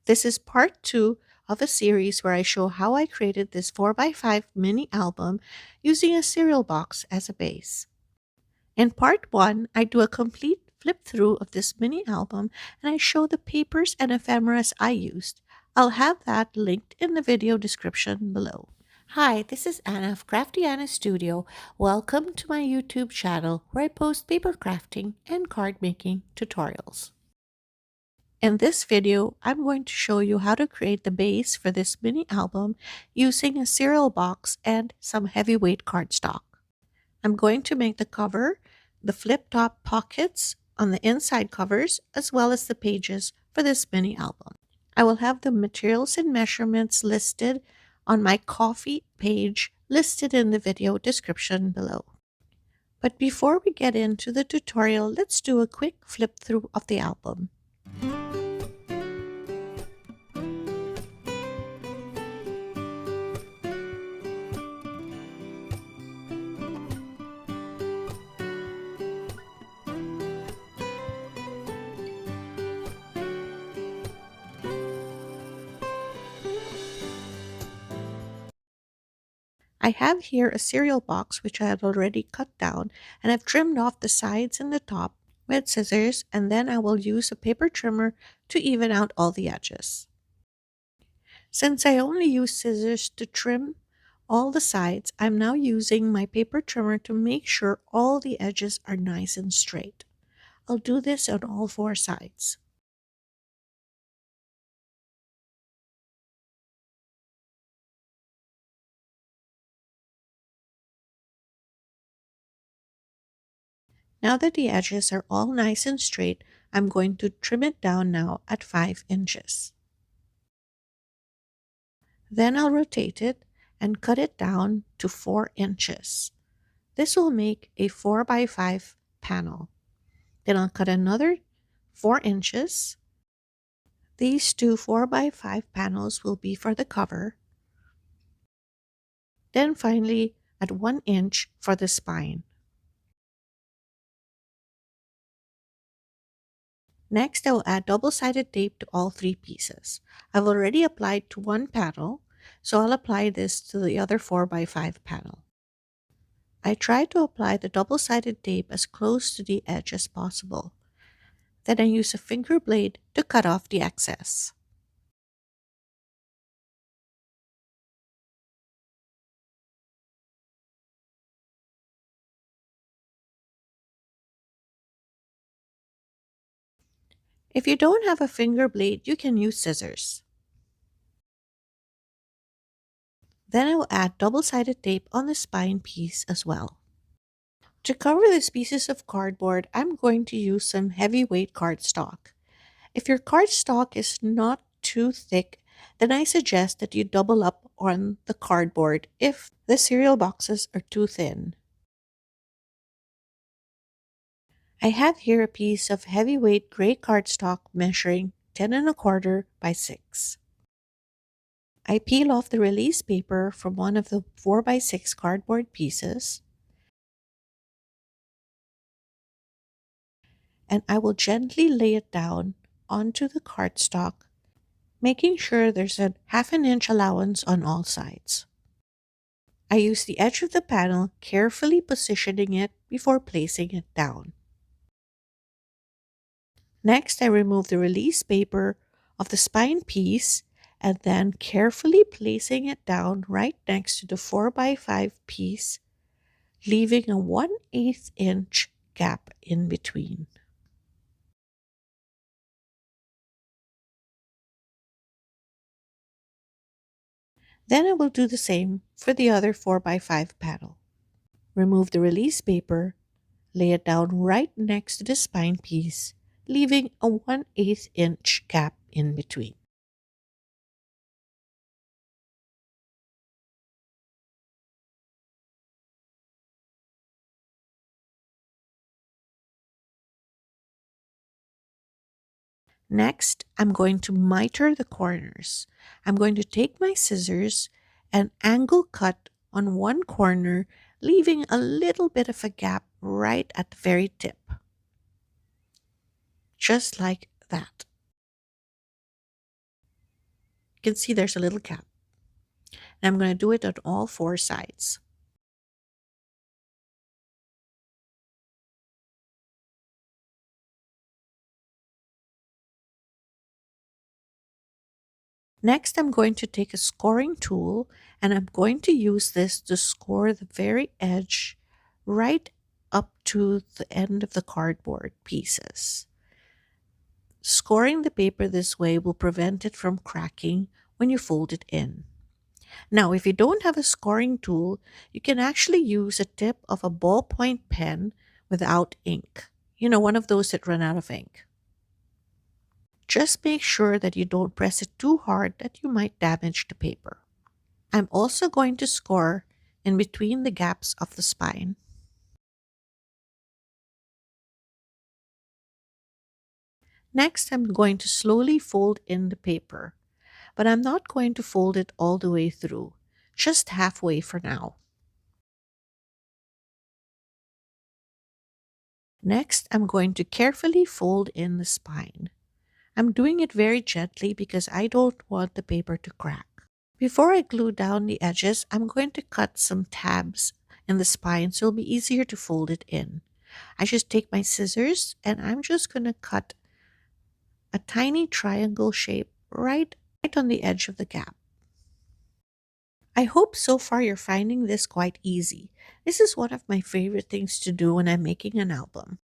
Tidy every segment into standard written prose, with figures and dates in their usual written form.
This is part 2 of a series where I show how I created this 4x5 mini album using a cereal box as a base. In part 1, I do a complete flip through of this mini album and I show the papers and ephemeras I used. I'll have that linked in the video description below. Hi, this is Anna of Crafty Anna Studio. Welcome to my YouTube channel where I post paper crafting and card making tutorials. In this video, I'm going to show you how to create the base for this mini album using a cereal box and some heavyweight cardstock. I'm going to make the cover, the flip-top pockets on the inside covers, as well as the pages for this mini album. I will have the materials and measurements listed on my coffee page listed in the video description below. But before we get into the tutorial, let's do a quick flip through of the album. I have here a cereal box which I have already cut down, and I've trimmed off the sides and the top with scissors, and then I will use a paper trimmer to even out all the edges. Since I only use scissors to trim all the sides, I'm now using my paper trimmer to make sure all the edges are nice and straight. I'll do this on all 4 sides. Now that the edges are all nice and straight, I'm going to trim it down now at 5 inches. Then I'll rotate it and cut it down to 4 inches. This will make a 4x5 panel. Then I'll cut another 4 inches. These two 4x5 panels will be for the cover. Then finally at 1 inch for the spine. Next, I will add double-sided tape to all 3 pieces. I've already applied to one panel, so I'll apply this to the other 4x5 panel. I try to apply the double-sided tape as close to the edge as possible. Then I use a finger blade to cut off the excess. If you don't have a finger blade, you can use scissors. Then I will add double-sided tape on the spine piece as well. To cover these pieces of cardboard, I'm going to use some heavyweight cardstock. If your cardstock is not too thick, then I suggest that you double up on the cardboard if the cereal boxes are too thin. I have here a piece of heavyweight gray cardstock measuring 10 1/4 by 6. I peel off the release paper from one of the 4x6 cardboard pieces, and I will gently lay it down onto the cardstock, making sure there's a 1/2 inch allowance on all sides. I use the edge of the panel, carefully positioning it before placing it down. Next, I remove the release paper of the spine piece and then carefully placing it down right next to the 4x5 piece, leaving a 1/8 inch gap in between. Then I will do the same for the other 4x5 panel. Remove the release paper, lay it down right next to the spine piece, leaving a 1/8 inch gap in between. Next, I'm going to miter the corners. I'm going to take my scissors and angle cut on one corner, leaving a little bit of a gap right at the very tip. Just like that. can see there's a little gap. And I'm going to do it on all four sides. Next, I'm going to take a scoring tool and I'm going to use this to score the very edge right up to the end of the cardboard pieces. Scoring the paper this way will prevent it from cracking when you fold it in. Now, if you don't have a scoring tool, you can actually use a tip of a ballpoint pen without ink. You know, one of those that run out of ink. Just make sure that you don't press it too hard that you might damage the paper. I'm also going to score in between the gaps of the spine. Next, I'm going to slowly fold in the paper, but I'm not going to fold it all the way through, just halfway for now. Next, I'm going to carefully fold in the spine. I'm doing it very gently because I don't want the paper to crack. Before I glue down the edges, I'm going to cut some tabs in the spine so it'll be easier to fold it in. I just take my scissors and I'm just going to cut a tiny triangle shape right on the edge of the gap. I hope so far you're finding this quite easy. This is one of my favorite things to do when I'm making an album.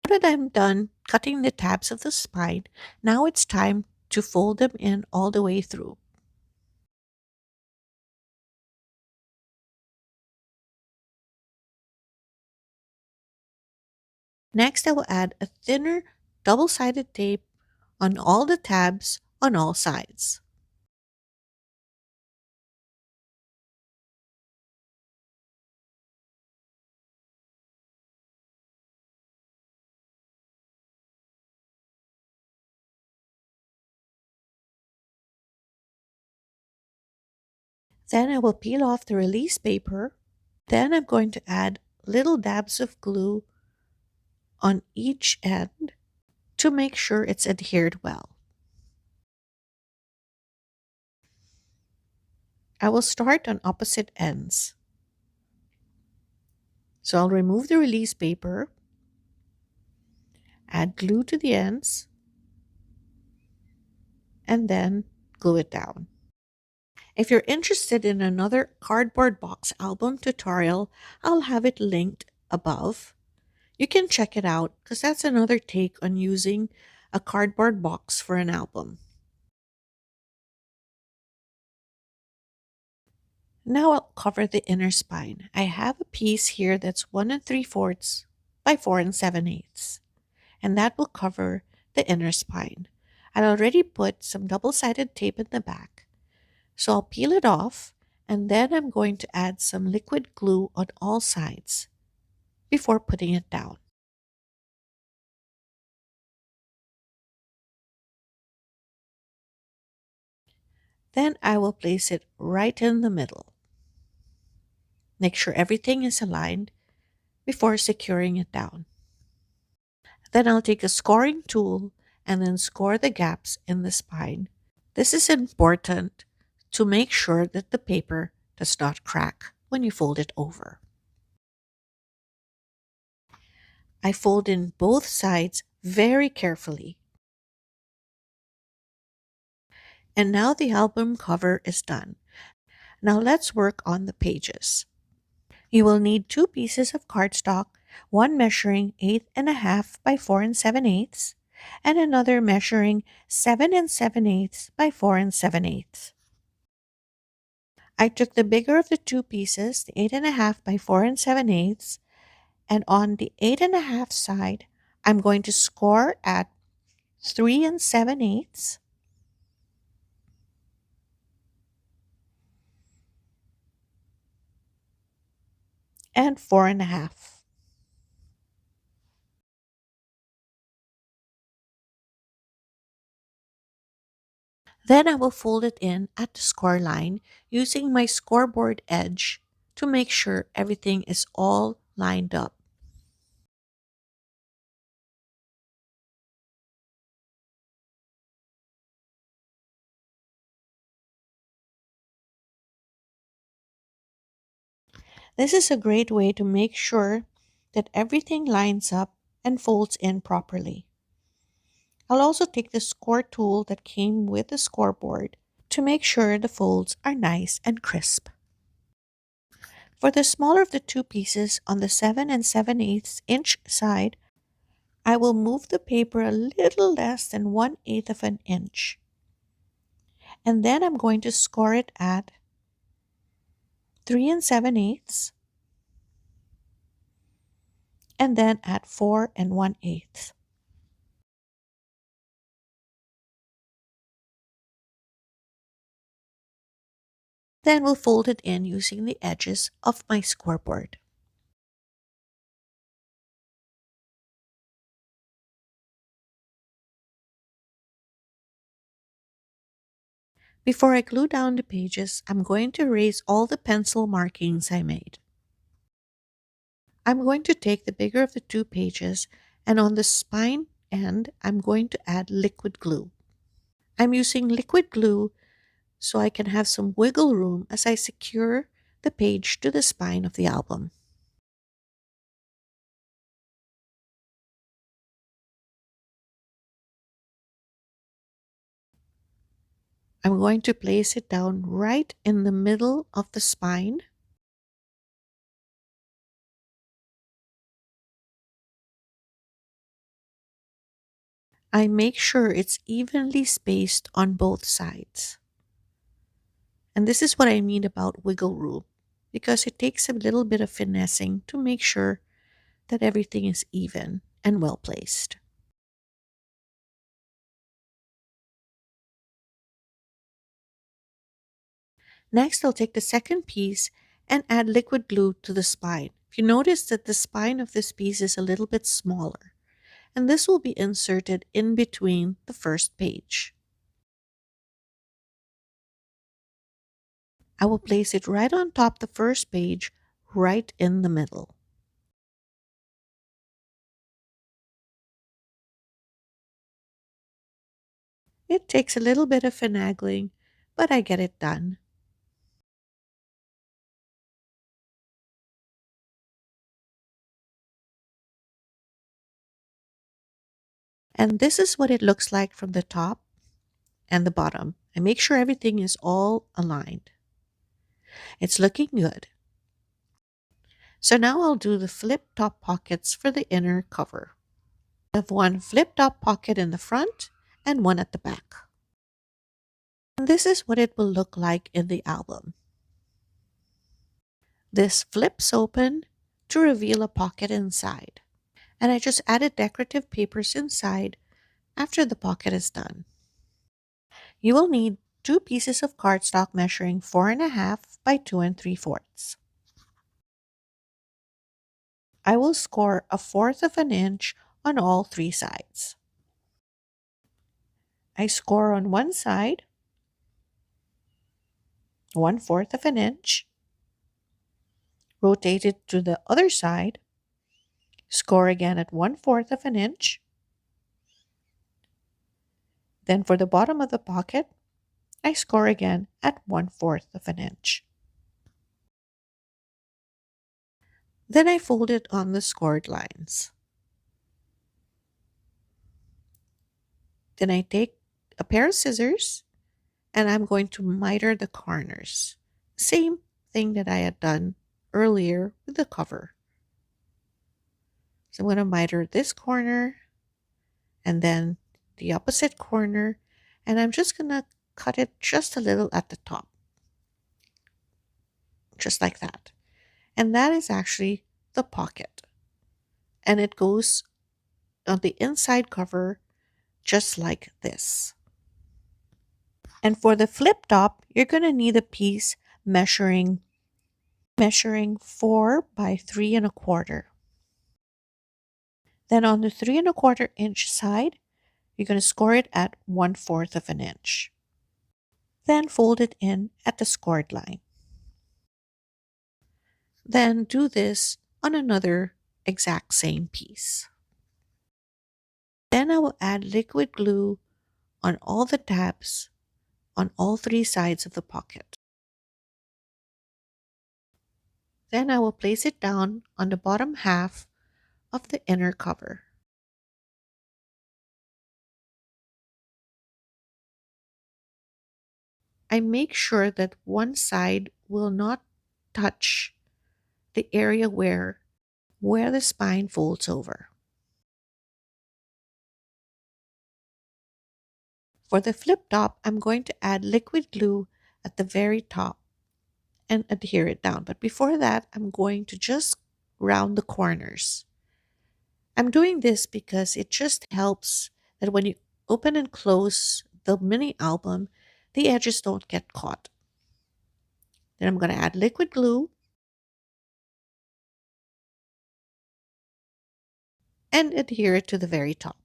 Now that I'm done cutting the tabs of the spine, now it's time to fold them in all the way through. Next, I will add a thinner double-sided tape on all the tabs on all sides. Then I will peel off the release paper. Then I'm going to add little dabs of glue on each end to make sure it's adhered well. I will start on opposite ends. So I'll remove the release paper, add glue to the ends, and then glue it down. If you're interested in another cardboard box album tutorial, I'll have it linked above. You can check it out because that's another take on using a cardboard box for an album. Now I'll cover the inner spine. I have a piece here that's 1 3/4 by 4 7/8, and that will cover the inner spine. I already put some double-sided tape in the back, so I'll peel it off and then I'm going to add some liquid glue on all sides before putting it down. Then I will place it right in the middle. Make sure everything is aligned before securing it down. Then I'll take a scoring tool and then score the gaps in the spine. This is important to make sure that the paper does not crack when you fold it over. I fold in both sides very carefully. And now the album cover is done. Now let's work on the pages. You will need two pieces of cardstock, one measuring 8.5 by 4 7/8, and another measuring 7 7/8 by 4 7/8. I took the bigger of the two pieces, the 8.5 by 4 7/8, and on the 8.5 side, I'm going to score at 3 7/8 and 4.5. Then I will fold it in at the score line using my scoreboard edge to make sure everything is all lined up. This is a great way to make sure that everything lines up and folds in properly. I'll also take the score tool that came with the scoreboard to make sure the folds are nice and crisp. For the smaller of the two pieces on the 7 and 7/8 inch side, I will move the paper a little less than 1/8 of an inch. And then I'm going to score it at 3 and 7/8 and then at 4 and 1/8. Then we'll fold it in using the edges of my scoreboard. Before I glue down the pages, I'm going to erase all the pencil markings I made. I'm going to take the bigger of the two pages and on the spine end, I'm going to add liquid glue. I'm using liquid glue so I can have some wiggle room as I secure the page to the spine of the album. I'm going to place it down right in the middle of the spine. I make sure it's evenly spaced on both sides. And this is what I mean about wiggle room, because it takes a little bit of finessing to make sure that everything is even and well placed. Next, I'll take the second piece and add liquid glue to the spine. If you notice that the spine of this piece is a little bit smaller, and this will be inserted in between the first page. I will place it right on top the first page, right in the middle. It takes a little bit of finagling, but I get it done. And this is what it looks like from the top and the bottom. I make sure everything is all aligned. It's looking good. So now I'll do the flip top pockets for the inner cover. I have one flip top pocket in the front and one at the back. And this is what it will look like in the album. This flips open to reveal a pocket inside. And I just added decorative papers inside after the pocket is done. You will need two pieces of cardstock measuring 4.5 by 2 3/4. I will score 1/4 of an inch on all three sides. I score on one side 1/4 of an inch, rotate it to the other side, score again at 1/4 of an inch. Then for the bottom of the pocket, I score again at 1/4 of an inch. Then I fold it on the scored lines. Then I take a pair of scissors and I'm going to miter the corners. Same thing that I had done earlier with the cover. So I'm going to miter this corner and then the opposite corner, and I'm just going to cut it just a little at the top, just like that. And that is actually the pocket. And it goes on the inside cover just like this. And for the flip top, you're going to need a piece measuring 4 by 3 1/4. Then on the 3 1/4 inch side, you're going to score it at 1/4 of an inch. Then fold it in at the scored line. Then do this on another exact same piece. Then I will add liquid glue on all the tabs on all three sides of the pocket. Then I will place it down on the bottom half of the inner cover. I make sure that one side will not touch the area where the spine folds over. For the flip top, I'm going to add liquid glue at the very top and adhere it down. But before that, I'm going to just round the corners. I'm doing this because it just helps that when you open and close the mini album, the edges don't get caught. Then I'm going to add liquid glue and adhere it to the very top.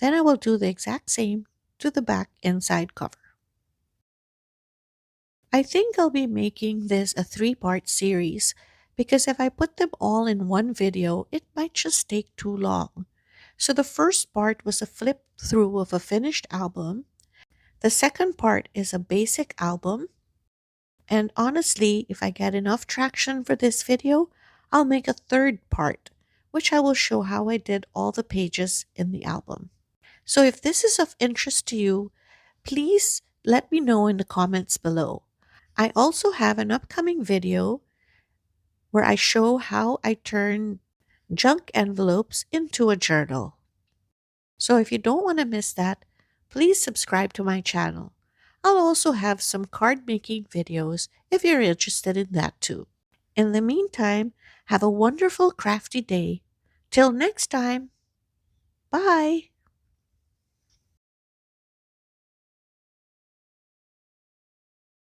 Then I will do the exact same to the back inside cover. I think I'll be making this a three-part series because if I put them all in one video, it might just take too long. So the first part was a flip through of a finished album. The second part is a basic album. And honestly, if I get enough traction for this video, I'll make a third part, which I will show how I did all the pages in the album. So if this is of interest to you, please let me know in the comments below. I also have an upcoming video where I show how I turn junk envelopes into a journal. So if you don't want to miss that, please subscribe to my channel. I'll also have some card making videos if you're interested in that too. In the meantime, have a wonderful crafty day. Till next time, bye!